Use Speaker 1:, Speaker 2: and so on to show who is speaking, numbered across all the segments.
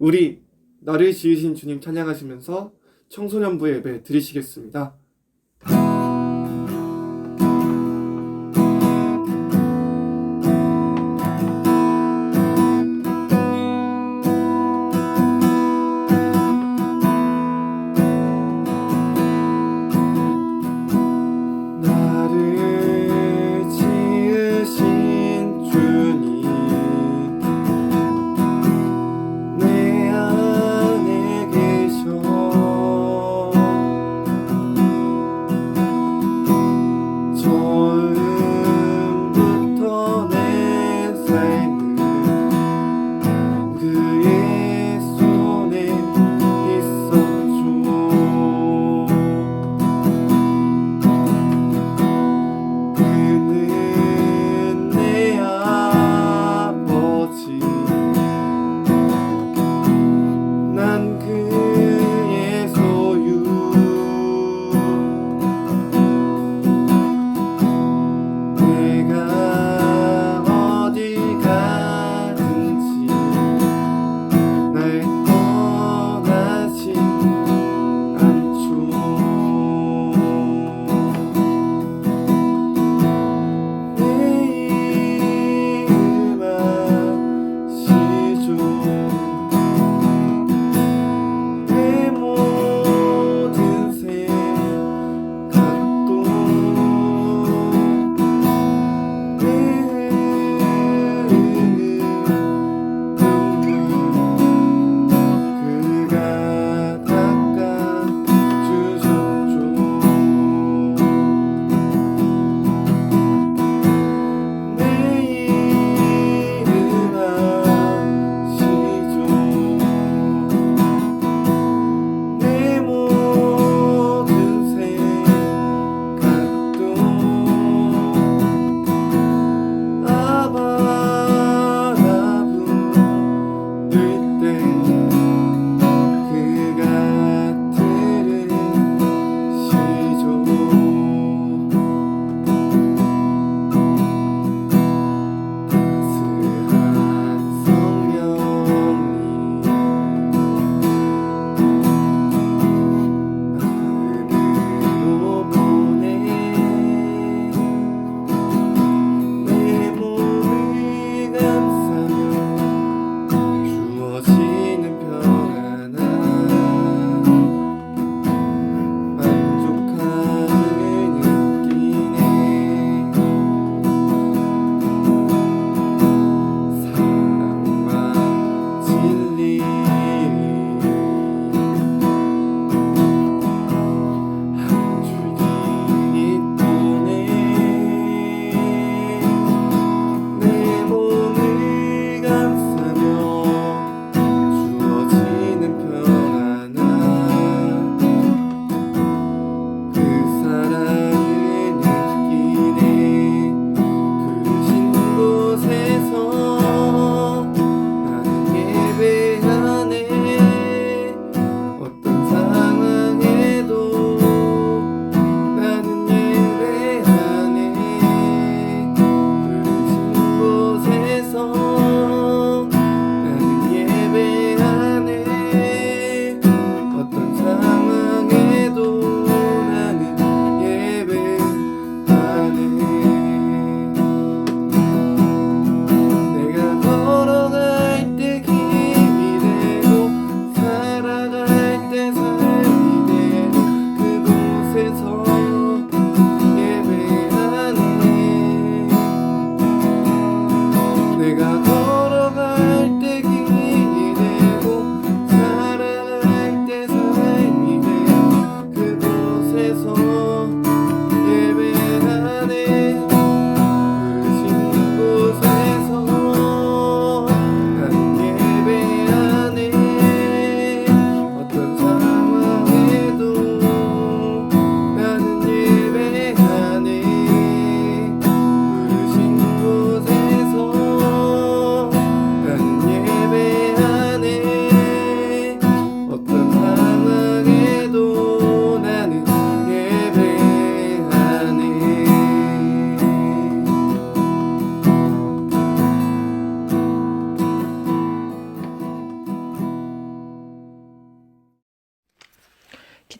Speaker 1: 우리 나를 지으신 주님 찬양하시면서 청소년부 예배 드리시겠습니다. 나를 지으신 주님 내 안에 계셔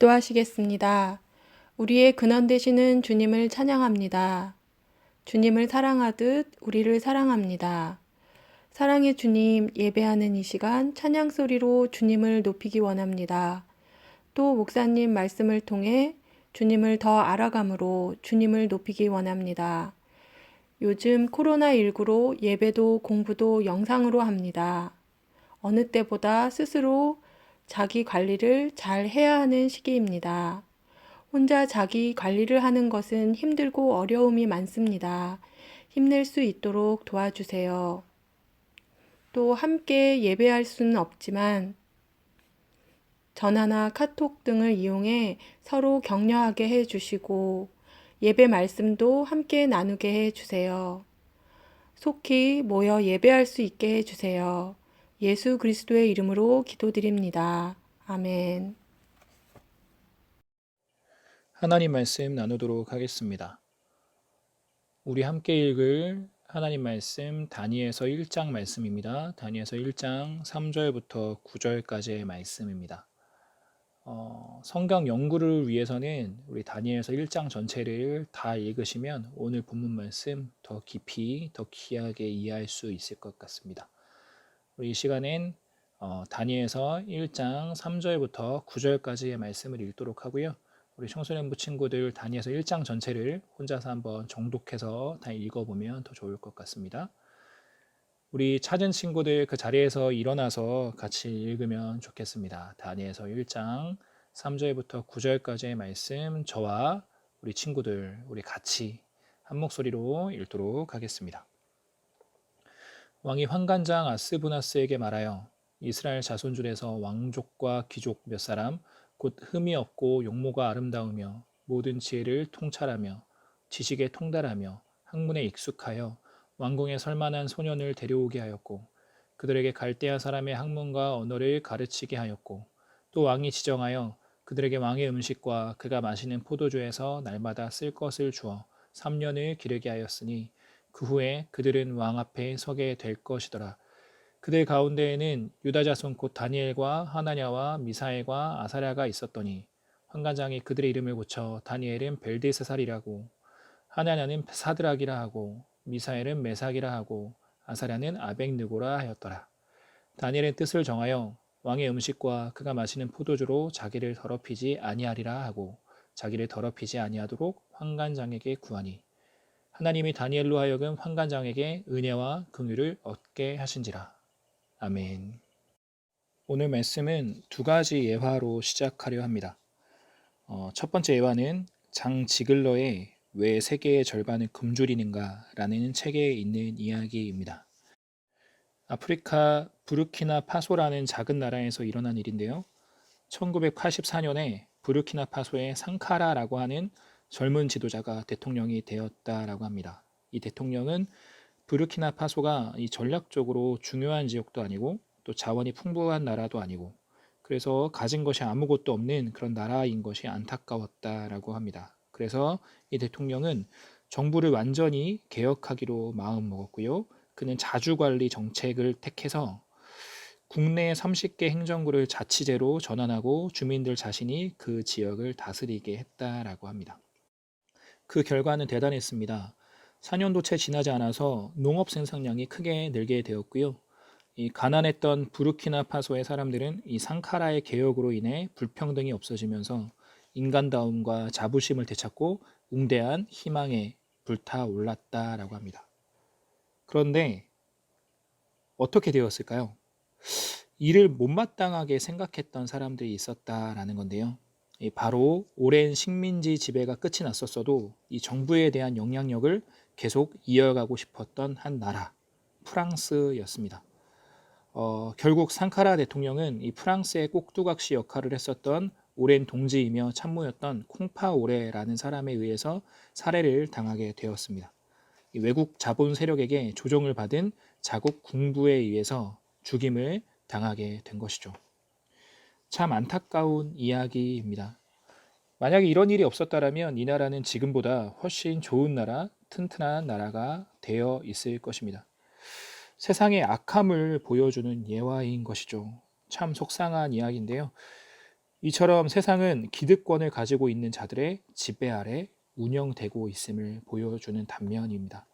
Speaker 2: 기도하시겠습니다. 우리의 근원 되시는 주님을 찬양합니다. 주님을 사랑하듯 우리를 사랑합니다. 사랑의 주님, 예배하는 이 시간 찬양 소리로 주님을 높이기 원합니다. 또 목사님 말씀을 통해 주님을 더 알아감으로 주님을 높이기 원합니다. 요즘 코로나19로 예배도 공부도 영상으로 합니다. 어느 때보다 스스로 자기 관리를 잘 해야 하는 시기입니다. 혼자 자기 관리를 하는 것은 힘들고 어려움이 많습니다. 힘낼 수 있도록 도와주세요. 또 함께 예배할 수는 없지만 전화나 카톡 등을 이용해 서로 격려하게 해주시고 예배 말씀도 함께 나누게 해주세요. 속히 모여 예배할 수 있게 해주세요. 예수 그리스도의 이름으로 기도드립니다. 아멘.
Speaker 3: 하나님 말씀 나누도록 하겠습니다. 우리 함께 읽을 하나님 말씀 다니엘서 1장 말씀입니다. 다니엘서 1장 3절부터 9절까지의 말씀입니다. 성경 연구를 위해서는 우리 다니엘서 1장 전체를 다 읽으시면 오늘 본문 말씀 더 깊이 더 귀하게 이해할 수 있을 것 같습니다. 우리 이 시간엔 다니엘서 1장 3절부터 9절까지의 말씀을 읽도록 하고요. 우리 청소년부 친구들 다니엘서 1장 전체를 혼자서 한번 정독해서 다 읽어보면 더 좋을 것 같습니다. 우리 찾은 친구들 그 자리에서 일어나서 같이 읽으면 좋겠습니다. 다니엘서 1장 3절부터 9절까지의 말씀 저와 우리 친구들 우리 같이 한 목소리로 읽도록 하겠습니다. 왕이 환관장 아스부나스에게 말하여 이스라엘 자손 중에서 왕족과 귀족 몇 사람 곧 흠이 없고 용모가 아름다우며 모든 지혜를 통찰하며 지식에 통달하며 학문에 익숙하여 왕궁에 설만한 소년을 데려오게 하였고 그들에게 갈대아 사람의 학문과 언어를 가르치게 하였고 또 왕이 지정하여 그들에게 왕의 음식과 그가 마시는 포도주에서 날마다 쓸 것을 주어 3년을 기르게 하였으니 그 후에 그들은 왕 앞에 서게 될 것이더라. 그들 가운데에는 유다 자손 곧 다니엘과 하나냐와 미사엘과 아사랴가 있었더니 환관장이 그들의 이름을 고쳐 다니엘은 벨드세살이라고 하나냐는 사드락이라 하고 미사엘은 메삭이라 하고 아사랴는 아벡느고라 하였더라. 다니엘의 뜻을 정하여 왕의 음식과 그가 마시는 포도주로 자기를 더럽히지 아니하리라 하고 자기를 더럽히지 아니하도록 환관장에게 구하니 하나님이 다니엘로 하여금 환관장에게 은혜와 긍휼을 얻게 하신지라. 아멘. 오늘 말씀은 두 가지 예화로 시작하려 합니다. 첫 번째 예화는 장 지글러의 왜 세계의 절반을 굶주리는가 라는 책에 있는 이야기입니다. 아프리카 부르키나파소라는 작은 나라에서 일어난 일인데요. 1984년에 부르키나파소의 상카라라고 하는 젊은 지도자가 대통령이 되었다라고 합니다. 이 대통령은 부르키나파소가 이 전략적으로 중요한 지역도 아니고 또 자원이 풍부한 나라도 아니고 그래서 가진 것이 아무것도 없는 그런 나라인 것이 안타까웠다라고 합니다. 그래서 이 대통령은 정부를 완전히 개혁하기로 마음먹었고요. 그는 자주관리 정책을 택해서 국내 30개 행정구를 자치제로 전환하고 주민들 자신이 그 지역을 다스리게 했다라고 합니다. 그 결과는 대단했습니다. 4년도 채 지나지 않아서 농업 생산량이 크게 늘게 되었고요. 이 가난했던 부르키나파소의 사람들은 이 상카라의 개혁으로 인해 불평등이 없어지면서 인간다움과 자부심을 되찾고 웅대한 희망에 불타올랐다라고 합니다. 그런데 어떻게 되었을까요? 이를 못마땅하게 생각했던 사람들이 있었다라는 건데요. 바로 오랜 식민지 지배가 끝이 났었어도 이 정부에 대한 영향력을 계속 이어가고 싶었던 한 나라, 프랑스였습니다. 결국 상카라 대통령은 이 프랑스의 꼭두각시 역할을 했었던 오랜 동지이며 참모였던 콩파오레라는 사람에 의해서 살해를 당하게 되었습니다. 외국 자본 세력에게 조종을 받은 자국 군부에 의해서 죽임을 당하게 된 것이죠. 참 안타까운 이야기입니다. 만약에 이런 일이 없었다면 이 나라는 지금보다 훨씬 좋은 나라, 튼튼한 나라가 되어 있을 것입니다. 세상의 악함을 보여주는 예화인 것이죠. 참 속상한 이야기인데요. 이처럼 세상은 기득권을 가지고 있는 자들의 지배 아래 운영되고 있음을 보여주는 단면입니다.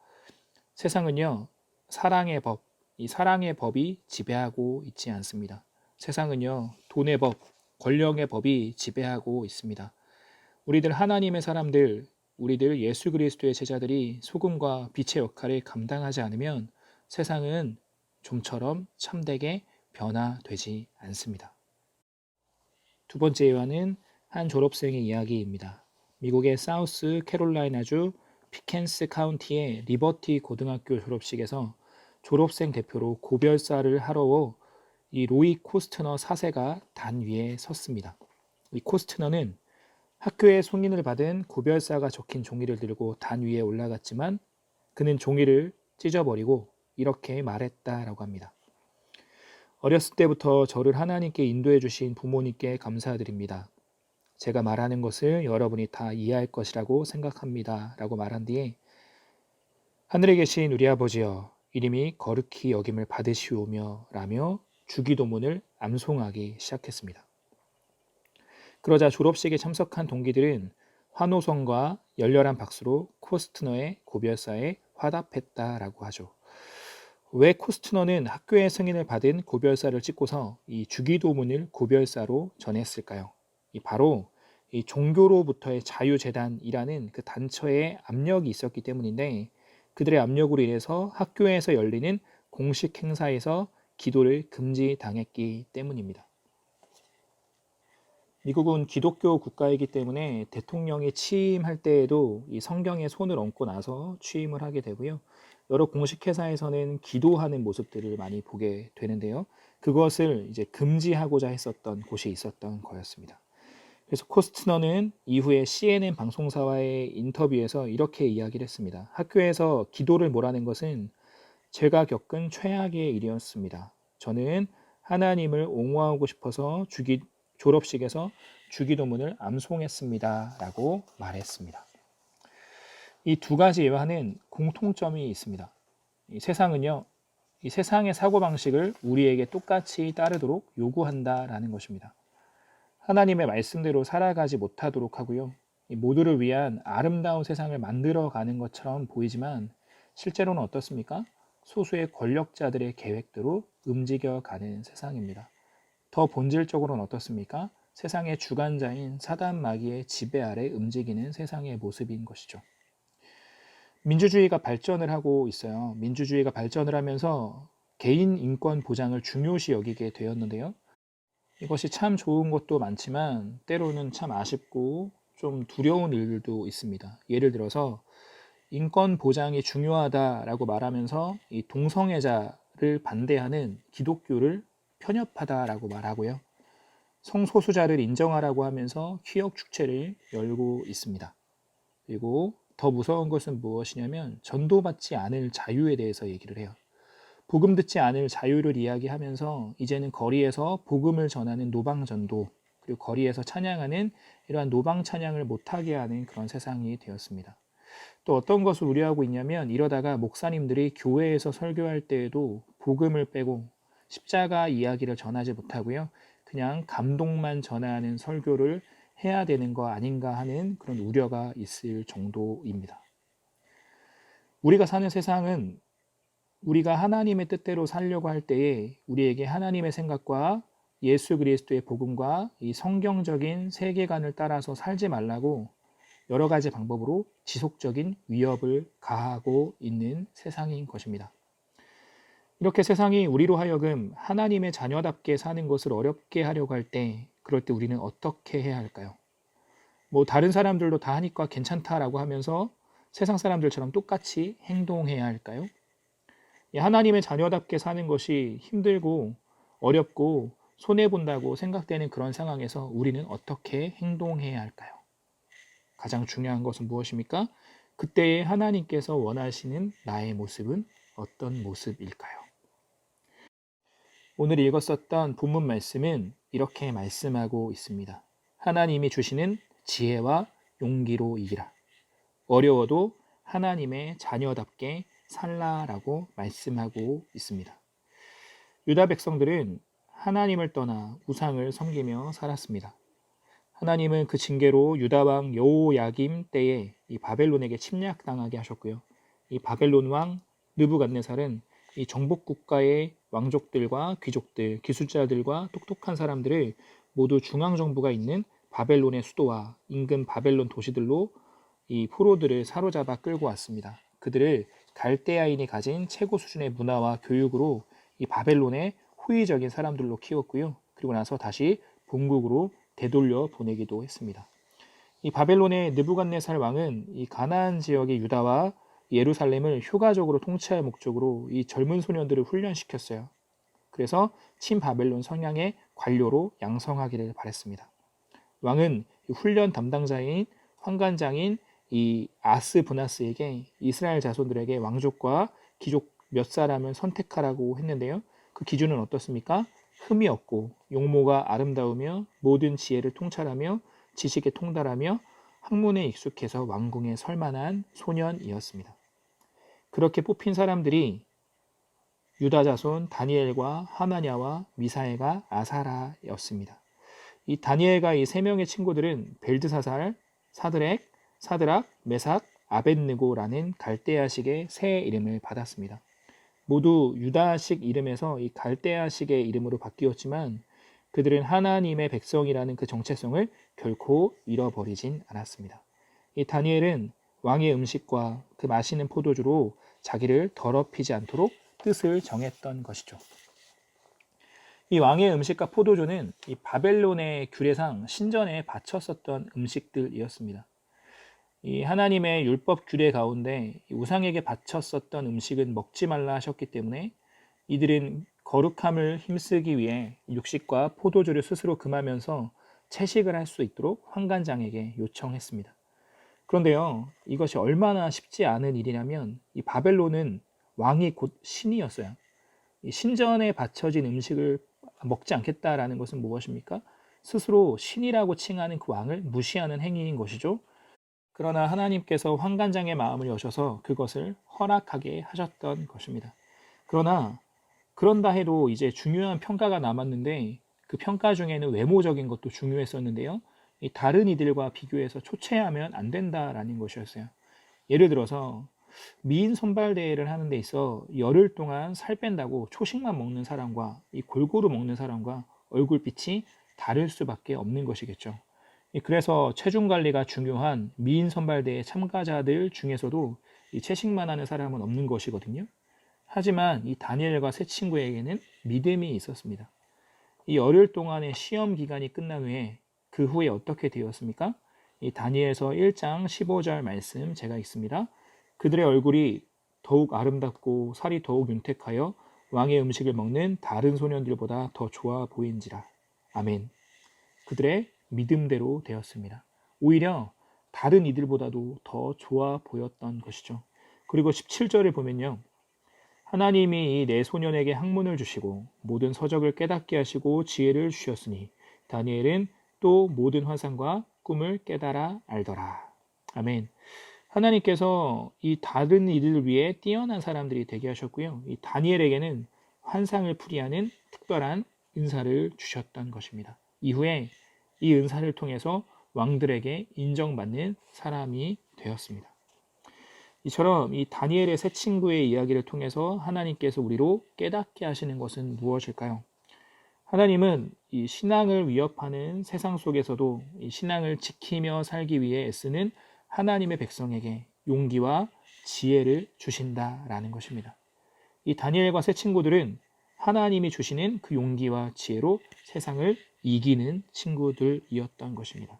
Speaker 3: 세상은요, 사랑의 법, 이 사랑의 법이 지배하고 있지 않습니다. 세상은요, 돈의 법, 권력의 법이 지배하고 있습니다. 우리들 하나님의 사람들, 우리들 예수 그리스도의 제자들이 소금과 빛의 역할을 감당하지 않으면 세상은 좀처럼 참되게 변화되지 않습니다. 두 번째 예화는 한 졸업생의 이야기입니다. 미국의 사우스 캐롤라이나주 피켄스 카운티의 리버티 고등학교 졸업식에서 졸업생 대표로 고별사를 하러 이 로이 코스트너 4세가 단 위에 섰습니다. 이 코스트너는 학교에 송인을 받은 고별사가 적힌 종이를 들고 단 위에 올라갔지만 그는 종이를 찢어버리고 이렇게 말했다라고 합니다. 어렸을 때부터 저를 하나님께 인도해 주신 부모님께 감사드립니다. 제가 말하는 것을 여러분이 다 이해할 것이라고 생각합니다. 라고 말한 뒤에 하늘에 계신 우리 아버지여 이름이 거룩히 여김을 받으시오며 라며 주기도문을 암송하기 시작했습니다. 그러자 졸업식에 참석한 동기들은 환호성과 열렬한 박수로 코스트너의 고별사에 화답했다라고 하죠. 왜 코스트너는 학교의 승인을 받은 고별사를 찍고서 이 주기도문을 고별사로 전했을까요? 바로 이 종교로부터의 자유재단이라는 그 단처의 압력이 있었기 때문인데 그들의 압력으로 인해서 학교에서 열리는 공식 행사에서 기도를 금지당했기 때문입니다. 미국은 기독교 국가이기 때문에 대통령이 취임할 때에도 이 성경에 손을 얹고 나서 취임을 하게 되고요. 여러 공식 회사에서는 기도하는 모습들을 많이 보게 되는데요. 그것을 이제 금지하고자 했었던 곳이 있었던 거였습니다. 그래서 코스트너는 이후에 CNN 방송사와의 인터뷰에서 이렇게 이야기를 했습니다. 학교에서 기도를 몰아낸 것은 제가 겪은 최악의 일이었습니다. 저는 하나님을 옹호하고 싶어서 졸업식에서 주기도문을 암송했습니다. 라고 말했습니다. 이 두 가지 예화는 공통점이 있습니다. 이 세상은요, 이 세상의 사고방식을 우리에게 똑같이 따르도록 요구한다라는 것입니다. 하나님의 말씀대로 살아가지 못하도록 하고요. 이 모두를 위한 아름다운 세상을 만들어가는 것처럼 보이지만 실제로는 어떻습니까? 소수의 권력자들의 계획대로 움직여가는 세상입니다. 더 본질적으로는 어떻습니까? 세상의 주관자인 사단 마귀의 지배 아래 움직이는 세상의 모습인 것이죠. 민주주의가 발전을 하고 있어요. 민주주의가 발전을 하면서 개인 인권 보장을 중요시 여기게 되었는데요. 이것이 참 좋은 것도 많지만 때로는 참 아쉽고 좀 두려운 일들도 있습니다. 예를 들어서 인권 보장이 중요하다라고 말하면서 이 동성애자를 반대하는 기독교를 편협하다라고 말하고요. 성소수자를 인정하라고 하면서 퀴어 축제를 열고 있습니다. 그리고 더 무서운 것은 무엇이냐면 전도받지 않을 자유에 대해서 얘기를 해요. 복음 듣지 않을 자유를 이야기하면서 이제는 거리에서 복음을 전하는 노방전도, 그리고 거리에서 찬양하는 이러한 노방 찬양을 못하게 하는 그런 세상이 되었습니다. 또 어떤 것을 우려하고 있냐면 이러다가 목사님들이 교회에서 설교할 때에도 복음을 빼고 십자가 이야기를 전하지 못하고요. 그냥 감동만 전하는 설교를 해야 되는 거 아닌가 하는 그런 우려가 있을 정도입니다. 우리가 사는 세상은 우리가 하나님의 뜻대로 살려고 할 때에 우리에게 하나님의 생각과 예수 그리스도의 복음과 이 성경적인 세계관을 따라서 살지 말라고 여러 가지 방법으로 지속적인 위협을 가하고 있는 세상인 것입니다. 이렇게 세상이 우리로 하여금 하나님의 자녀답게 사는 것을 어렵게 하려고 할 때 그럴 때 우리는 어떻게 해야 할까요? 다른 사람들도 다 하니까 괜찮다라고 하면서 세상 사람들처럼 똑같이 행동해야 할까요? 하나님의 자녀답게 사는 것이 힘들고 어렵고 손해본다고 생각되는 그런 상황에서 우리는 어떻게 행동해야 할까요? 가장 중요한 것은 무엇입니까? 그때에 하나님께서 원하시는 나의 모습은 어떤 모습일까요? 오늘 읽었었던 본문 말씀은 이렇게 말씀하고 있습니다. 하나님이 주시는 지혜와 용기로 이기라. 어려워도 하나님의 자녀답게 살라라고 말씀하고 있습니다. 유다 백성들은 하나님을 떠나 우상을 섬기며 살았습니다. 하나님은 그 징계로 유다 왕 여호야김 때에 이 바벨론에게 침략당하게 하셨고요. 이 바벨론 왕 느부갓네살은 이 정복 국가의 왕족들과 귀족들, 기술자들과 똑똑한 사람들을 모두 중앙 정부가 있는 바벨론의 수도와 인근 바벨론 도시들로 이 포로들을 사로잡아 끌고 왔습니다. 그들을 갈대아인이 가진 최고 수준의 문화와 교육으로 이 바벨론의 호의적인 사람들로 키웠고요. 그리고 나서 다시 본국으로 되돌려 보내기도 했습니다. 이 바벨론의 느부갓네살 왕은 이 가나안 지역의 유다와 예루살렘을 효과적으로 통치할 목적으로 이 젊은 소년들을 훈련시켰어요. 그래서 친바벨론 성향의 관료로 양성하기를 바랬습니다. 왕은 훈련 담당자인 환관장인 이 아스브나스에게 이스라엘 자손들에게 왕족과 귀족 몇 사람을 선택하라고 했는데요. 그 기준은 어떻습니까? 흠이 없고 용모가 아름다우며 모든 지혜를 통찰하며 지식에 통달하며 학문에 익숙해서 왕궁에 설 만한 소년이었습니다. 그렇게 뽑힌 사람들이 유다 자손 다니엘과 하나냐와 미사엘과 아사라였습니다. 이 다니엘과 이 세 명의 친구들은 벨드사살, 사드락, 메삭, 아벳느고라는 갈대아식의 새 이름을 받았습니다. 모두 유다식 이름에서 이 갈대아식의 이름으로 바뀌었지만 그들은 하나님의 백성이라는 그 정체성을 결코 잃어버리진 않았습니다. 이 다니엘은 왕의 음식과 그 마시는 포도주로 자기를 더럽히지 않도록 뜻을 정했던 것이죠. 이 왕의 음식과 포도주는 이 바벨론의 규례상 신전에 바쳤었던 음식들이었습니다. 이 하나님의 율법 규례 가운데 우상에게 바쳤었던 음식은 먹지 말라 하셨기 때문에 이들은 거룩함을 힘쓰기 위해 육식과 포도주를 스스로 금하면서 채식을 할 수 있도록 환관장에게 요청했습니다. 그런데요, 이것이 얼마나 쉽지 않은 일이냐면 이 바벨론은 왕이 곧 신이었어요. 이 신전에 바쳐진 음식을 먹지 않겠다라는 것은 무엇입니까? 스스로 신이라고 칭하는 그 왕을 무시하는 행위인 것이죠. 그러나 하나님께서 환관장의 마음을 여셔서 그것을 허락하게 하셨던 것입니다. 그런다 해도 이제 중요한 평가가 남았는데 그 평가 중에는 외모적인 것도 중요했었는데요. 이 다른 이들과 비교해서 초췌하면 안 된다라는 것이었어요. 예를 들어서 미인 선발 대회를 하는 데 있어 열흘 동안 살 뺀다고 초식만 먹는 사람과 이 골고루 먹는 사람과 얼굴빛이 다를 수밖에 없는 것이겠죠. 그래서 체중 관리가 중요한 미인 선발대회 참가자들 중에서도 이 채식만 하는 사람은 없는 것이거든요. 하지만 이 다니엘과 세 친구에게는 믿음이 있었습니다. 이 열흘 동안의 시험 기간이 끝난 후에 그 후에 어떻게 되었습니까? 이 다니엘서 1장 15절 말씀 제가 읽습니다. 그들의 얼굴이 더욱 아름답고 살이 더욱 윤택하여 왕의 음식을 먹는 다른 소년들보다 더 좋아 보인지라. 아멘. 그들의 믿음대로 되었습니다. 오히려 다른 이들보다도 더 좋아 보였던 것이죠. 그리고 17절을 보면요. 하나님이 이 네 소년에게 학문을 주시고 모든 서적을 깨닫게 하시고 지혜를 주셨으니 다니엘은 또 모든 환상과 꿈을 깨달아 알더라. 아멘. 하나님께서 이 다른 이들을 위해 뛰어난 사람들이 되게 하셨고요. 이 다니엘에게는 환상을 풀이하는 특별한 은사를 주셨던 것입니다. 이후에 이 은사를 통해서 왕들에게 인정받는 사람이 되었습니다. 이처럼 이 다니엘의 세 친구의 이야기를 통해서 하나님께서 우리로 깨닫게 하시는 것은 무엇일까요? 하나님은 이 신앙을 위협하는 세상 속에서도 이 신앙을 지키며 살기 위해 애쓰는 하나님의 백성에게 용기와 지혜를 주신다라는 것입니다. 이 다니엘과 세 친구들은 하나님이 주시는 그 용기와 지혜로 세상을 이기는 친구들이었던 것입니다.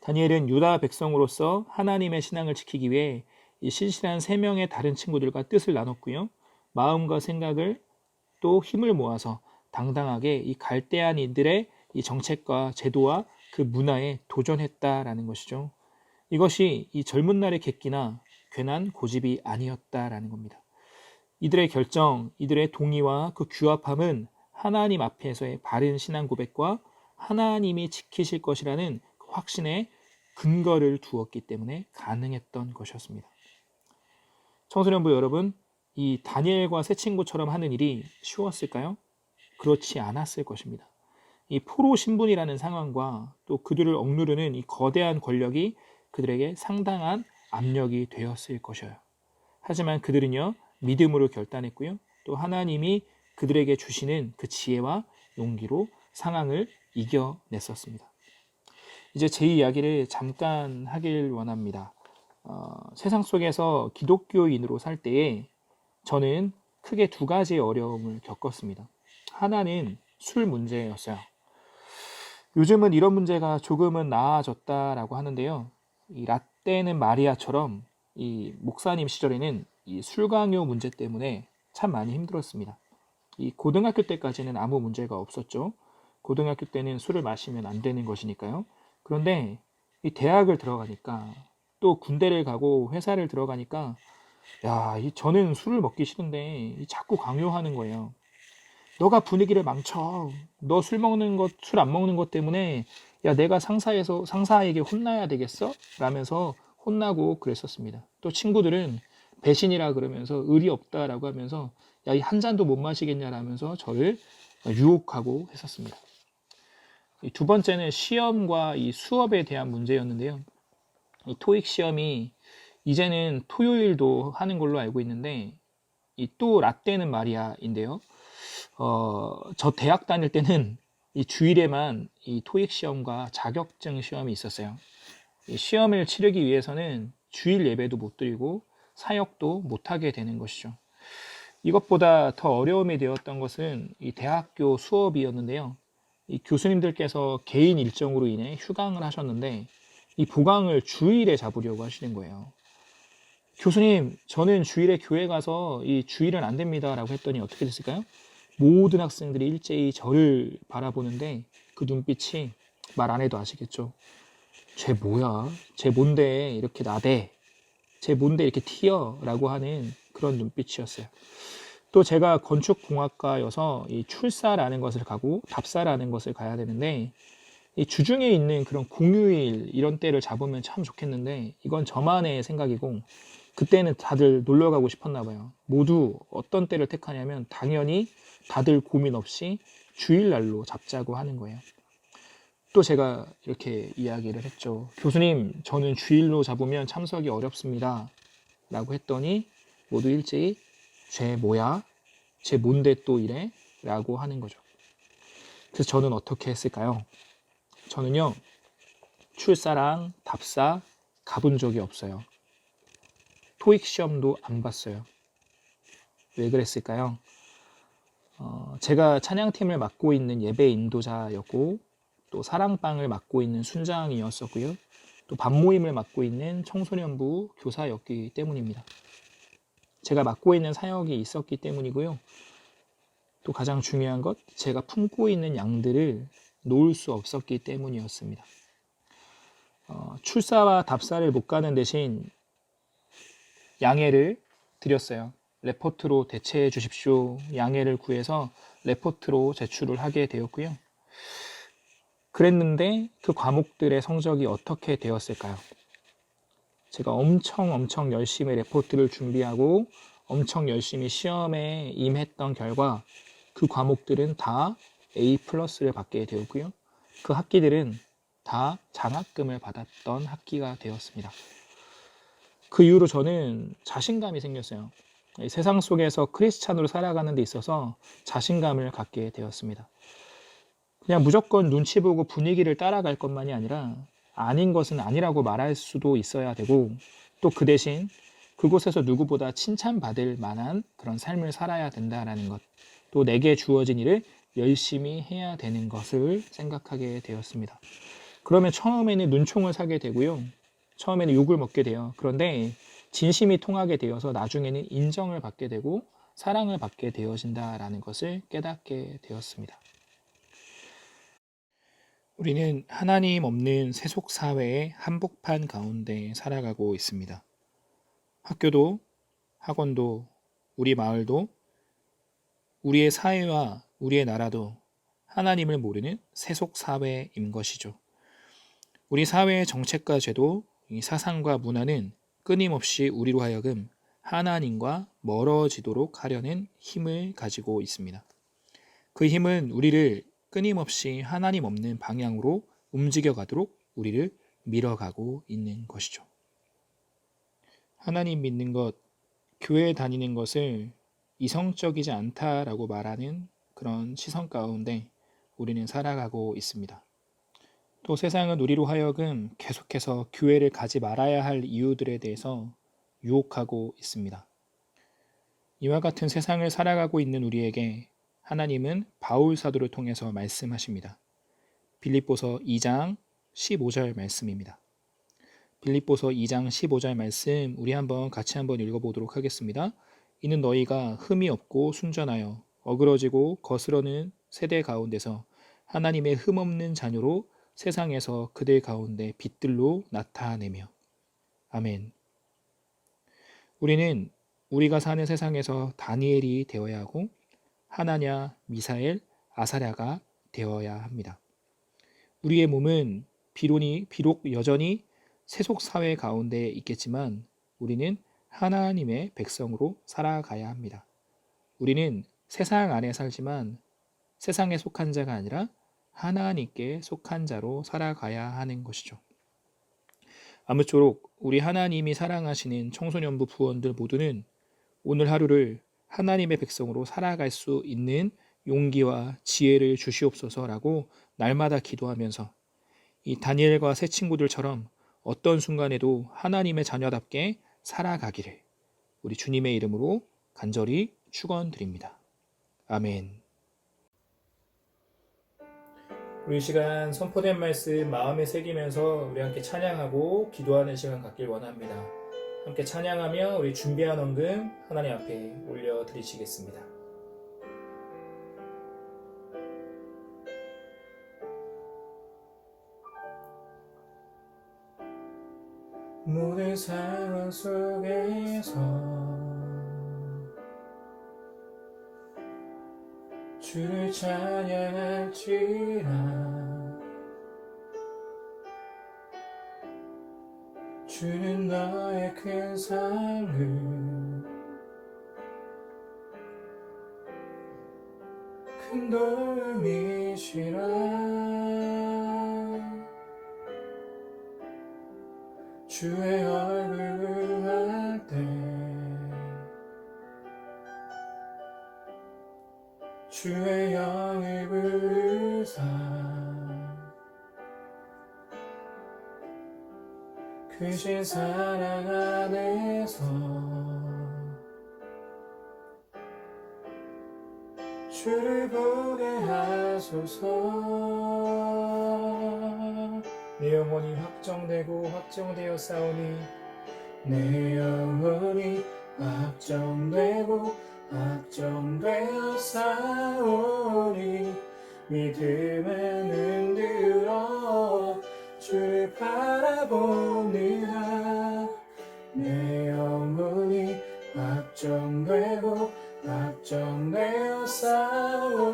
Speaker 3: 다니엘은 유다 백성으로서 하나님의 신앙을 지키기 위해 이 신실한 세 명의 다른 친구들과 뜻을 나눴고요. 마음과 생각을 또 힘을 모아서 당당하게 이 갈대안 이들의 이 정책과 제도와 그 문화에 도전했다라는 것이죠. 이것이 이 젊은 날의 객기나 괜한 고집이 아니었다라는 겁니다. 이들의 결정, 이들의 동의와 그 규합함은 하나님 앞에서의 바른 신앙 고백과 하나님이 지키실 것이라는 확신에 근거를 두었기 때문에 가능했던 것이었습니다. 청소년부 여러분, 이 다니엘과 세 친구처럼 하는 일이 쉬웠을까요? 그렇지 않았을 것입니다. 이 포로 신분이라는 상황과 또 그들을 억누르는 이 거대한 권력이 그들에게 상당한 압력이 되었을 것이에요. 하지만 그들은요, 믿음으로 결단했고요. 또 하나님이 그들에게 주시는 그 지혜와 용기로 상황을 이겨냈었습니다. 이제 제 이야기를 잠깐 하길 원합니다. 세상 속에서 기독교인으로 살 때에 저는 크게 두 가지의 어려움을 겪었습니다. 하나는 술 문제였어요. 요즘은 이런 문제가 조금은 나아졌다라고 하는데요. 이 라떼는 마리아처럼 이 목사님 시절에는 이 술 강요 문제 때문에 참 많이 힘들었습니다. 이 고등학교 때까지는 아무 문제가 없었죠. 고등학교 때는 술을 마시면 안 되는 것이니까요. 그런데 이 대학을 들어가니까 또 군대를 가고 회사를 들어가니까 저는 술을 먹기 싫은데 자꾸 강요하는 거예요. 너가 분위기를 망쳐. 너 술 먹는 것, 술 안 먹는 것 때문에 내가 상사에게 혼나야 되겠어? 라면서 혼나고 그랬었습니다. 또 친구들은 배신이라 그러면서 의리 없다라고 하면서 이 한 잔도 못 마시겠냐라면서 저를 유혹하고 했었습니다. 두 번째는 시험과 이 수업에 대한 문제였는데요. 이 토익 시험이 이제는 토요일도 하는 걸로 알고 있는데 이 또 라떼는 마리아인데요. 저 대학 다닐 때는 이 주일에만 이 토익 시험과 자격증 시험이 있었어요. 이 시험을 치르기 위해서는 주일 예배도 못 드리고 사역도 못 하게 되는 것이죠. 이것보다 더 어려움이 되었던 것은 이 대학교 수업이었는데요. 이 교수님들께서 개인 일정으로 인해 휴강을 하셨는데 이 보강을 주일에 잡으려고 하시는 거예요. 교수님, 저는 주일에 교회 가서 이 주일은 안 됩니다 라고 했더니 어떻게 됐을까요? 모든 학생들이 일제히 저를 바라보는데 그 눈빛이 말 안 해도 아시겠죠? 쟤 뭐야? 쟤 뭔데 이렇게 나대? 쟤 뭔데 이렇게 튀어? 라고 하는 그런 눈빛이었어요. 또 제가 건축공학과여서 이 출사라는 것을 가고 답사라는 것을 가야 되는데 이 주중에 있는 그런 공휴일 이런 때를 잡으면 참 좋겠는데 이건 저만의 생각이고 그때는 다들 놀러 가고 싶었나 봐요. 모두 어떤 때를 택하냐면 당연히 다들 고민 없이 주일날로 잡자고 하는 거예요. 또 제가 이렇게 이야기를 했죠. 교수님, 저는 주일로 잡으면 참석이 어렵습니다. 라고 했더니 모두 일제히 쟤 뭐야? 쟤 뭔데 또 이래? 라고 하는 거죠. 그래서 저는 어떻게 했을까요? 저는요, 출사랑 답사 가본 적이 없어요. 토익 시험도 안 봤어요. 왜 그랬을까요? 제가 찬양팀을 맡고 있는 예배 인도자였고 또 사랑방을 맡고 있는 순장이었었고요. 또 밤모임을 맡고 있는 청소년부 교사였기 때문입니다. 제가 맡고 있는 사역이 있었기 때문이고요. 또 가장 중요한 것, 제가 품고 있는 양들을 놓을 수 없었기 때문이었습니다. 출사와 답사를 못 가는 대신 양해를 드렸어요. 레포트로 대체해 주십시오. 양해를 구해서 레포트로 제출을 하게 되었고요. 그랬는데 그 과목들의 성적이 어떻게 되었을까요? 제가 엄청 열심히 레포트를 준비하고 엄청 열심히 시험에 임했던 결과 그 과목들은 다 A+를 받게 되었고요. 그 학기들은 다 장학금을 받았던 학기가 되었습니다. 그 이후로 저는 자신감이 생겼어요. 세상 속에서 크리스찬으로 살아가는 데 있어서 자신감을 갖게 되었습니다. 그냥 무조건 눈치 보고 분위기를 따라갈 것만이 아니라 아닌 것은 아니라고 말할 수도 있어야 되고 또 그 대신 그곳에서 누구보다 칭찬받을 만한 그런 삶을 살아야 된다라는 것, 또 내게 주어진 일을 열심히 해야 되는 것을 생각하게 되었습니다. 그러면 처음에는 눈총을 사게 되고요. 처음에는 욕을 먹게 돼요. 그런데 진심이 통하게 되어서 나중에는 인정을 받게 되고 사랑을 받게 되어진다라는 것을 깨닫게 되었습니다. 우리는 하나님 없는 세속 사회의 한복판 가운데 살아가고 있습니다. 학교도, 학원도, 우리 마을도, 우리의 사회와 우리의 나라도 하나님을 모르는 세속 사회인 것이죠. 우리 사회의 정책과 제도, 이 사상과 문화는 끊임없이 우리로 하여금 하나님과 멀어지도록 하려는 힘을 가지고 있습니다. 그 힘은 우리를 끊임없이 하나님 없는 방향으로 움직여가도록 우리를 밀어가고 있는 것이죠. 하나님 믿는 것, 교회 다니는 것을 이성적이지 않다라고 말하는 그런 시선 가운데 우리는 살아가고 있습니다. 또 세상은 우리로 하여금 계속해서 교회를 가지 말아야 할 이유들에 대해서 유혹하고 있습니다. 이와 같은 세상을 살아가고 있는 우리에게 하나님은 바울 사도를 통해서 말씀하십니다. 빌립보서 2장 15절 말씀입니다. 빌립보서 2장 15절 말씀 우리 같이 한번 읽어보도록 하겠습니다. 이는 너희가 흠이 없고 순전하여 어그러지고 거스르는 세대 가운데서 하나님의 흠 없는 자녀로 세상에서 그들 가운데 빛들로 나타내며. 아멘. 우리는 우리가 사는 세상에서 다니엘이 되어야 하고 하나냐, 미사엘, 아사랴가 되어야 합니다. 우리의 몸은 비록 여전히 세속 사회 가운데 있겠지만 우리는 하나님의 백성으로 살아가야 합니다. 우리는 세상 안에 살지만 세상에 속한 자가 아니라 하나님께 속한 자로 살아가야 하는 것이죠. 아무쪼록 우리 하나님이 사랑하시는 청소년부 부원들 모두는 오늘 하루를 하나님의 백성으로 살아갈 수 있는 용기와 지혜를 주시옵소서라고 날마다 기도하면서 이 다니엘과 새 친구들처럼 어떤 순간에도 하나님의 자녀답게 살아가기를 우리 주님의 이름으로 간절히 축원드립니다. 아멘. 우리 시간 선포된 말씀 마음에 새기면서 우리 함께 찬양하고 기도하는 시간 갖길 원합니다. 함께 찬양하며 우리 준비한 헌금 하나님 앞에 올려드리시겠습니다. 모든 상황 속에서 주를 찬양할지라 주는 너의 큰 상을 큰 도움이시라 주의 얼굴을 볼 때 주의 영을 부르사 크신 사랑 안에서 주를 보게 하소서. 내 영혼이 확정되고 확정되어 싸우니 내 영혼이 확정되고 확정되어 싸우니 믿음은 흔들어 주를 바라봅니다. 내 영혼이 확정되고 확정되어 싸우니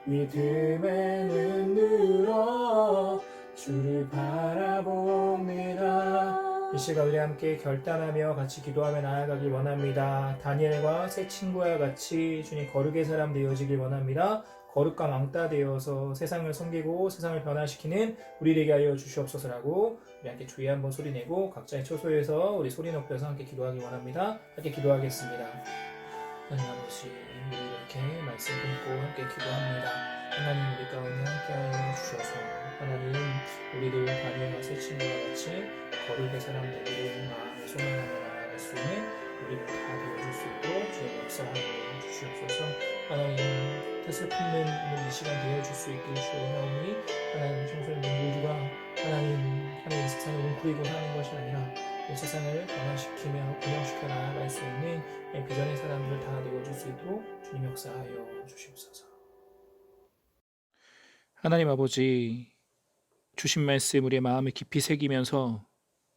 Speaker 3: 믿음은 흔들어 주를 바라봅니다. 이 시간 우리 함께 결단하며 같이 기도하며 나아가길 원합니다. 다니엘과 새 친구와 같이 주님 거룩의 사람 되어지길 원합니다. 거룩과 왕따 되어서 세상을 섬기고 세상을 변화시키는 우리에게 하여 주시옵소서라고 우리 함께 주의 한번 소리내고 각자의 처소에서 우리 소리 높여서 함께 기도하길 원합니다. 함께 기도하겠습니다. 하나님 아버지, 우리 이렇게 말씀 듣고 함께 기도합니다. 하나님 우리 가운데 함께하여 주셔서 하나님 우리들 다니엘과 새 친구와 같이 거룩의 사람 되기를 마음에 소망하며 나아갈 수 있는 우리를 다 되어줄 수 있도록 주의 역사하여 주시옵소서. 하나님 뜻을 품는 이 시간 되어줄 수 있기를 주옵나오니 하나님 청소년들 모두가 하나님 세상을 웅크리고 사는 것이 아니라 이 세상을 변화시키며 균형시켜 나아갈 수 있는 비전의 사람들을 다 되어줄 수 있도록 주님 역사하여 주시옵소서. 하나님 아버지, 주신 말씀 우리의 마음에 깊이 새기면서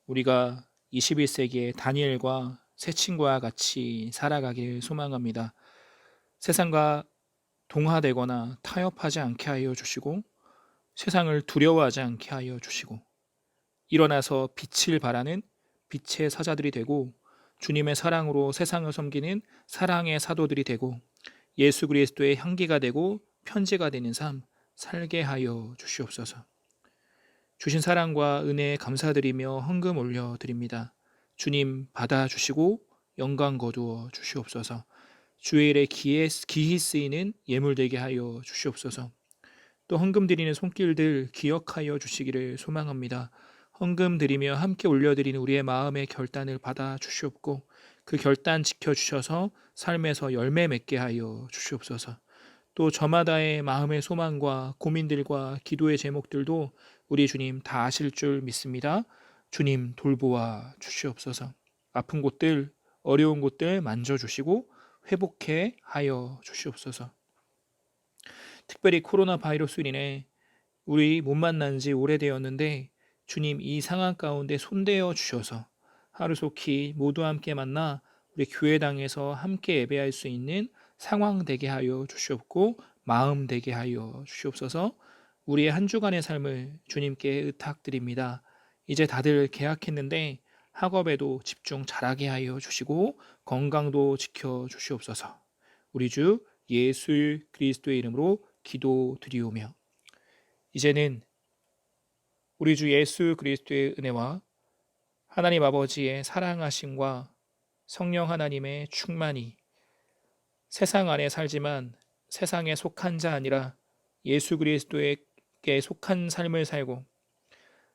Speaker 3: 우리가 21세기의 다니엘과 새 친구와 같이 살아가길 소망합니다. 세상과 동화되거나 타협하지 않게 하여 주시고 세상을 두려워하지 않게 하여 주시고 일어나서 빛을 발하는 빛의 사자들이 되고 주님의 사랑으로 세상을 섬기는 사랑의 사도들이 되고 예수 그리스도의 향기가 되고 편지가 되는 삶 살게 하여 주시옵소서. 주신 사랑과 은혜에 감사드리며 헌금 올려드립니다. 주님 받아주시고 영광 거두어 주시옵소서. 주일에 기히 쓰이는 예물 되게 하여 주시옵소서. 또 헌금 드리는 손길들 기억하여 주시기를 소망합니다. 헌금 드리며 함께 올려드리는 우리의 마음의 결단을 받아 주시옵고 그 결단 지켜주셔서 삶에서 열매 맺게 하여 주시옵소서. 또 저마다의 마음의 소망과 고민들과 기도의 제목들도 우리 주님 다 아실 줄 믿습니다. 주님 돌보아 주시옵소서. 아픈 곳들, 어려운 곳들 만져주시고 회복해 하여 주시옵소서. 특별히 코로나 바이러스로 인해 우리 못 만난 지 오래되었는데 주님 이 상황 가운데 손대어 주셔서 하루속히 모두 함께 만나 우리 교회당에서 함께 예배할 수 있는 상황 되게 하여 주시옵고 마음 되게 하여 주시옵소서. 우리의 한 주간의 삶을 주님께 의탁드립니다. 이제 다들 개학했는데 학업에도 집중 잘하게 하여 주시고 건강도 지켜 주시옵소서. 우리 주 예수 그리스도의 이름으로 기도드리오며 이제는 우리 주 예수 그리스도의 은혜와 하나님 아버지의 사랑하심과 성령 하나님의 충만이 세상 안에 살지만 세상에 속한 자 아니라 예수 그리스도에게 속한 삶을 살고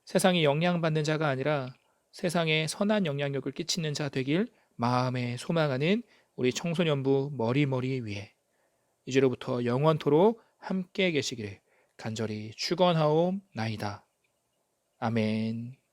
Speaker 3: 세상에 영향받는 자가 아니라 세상에 선한 영향력을 끼치는 자 되길 마음에 소망하는 우리 청소년부 머리머리 위에 이제로부터 영원토록 함께 계시기를 간절히 축원하옵나이다. 아멘.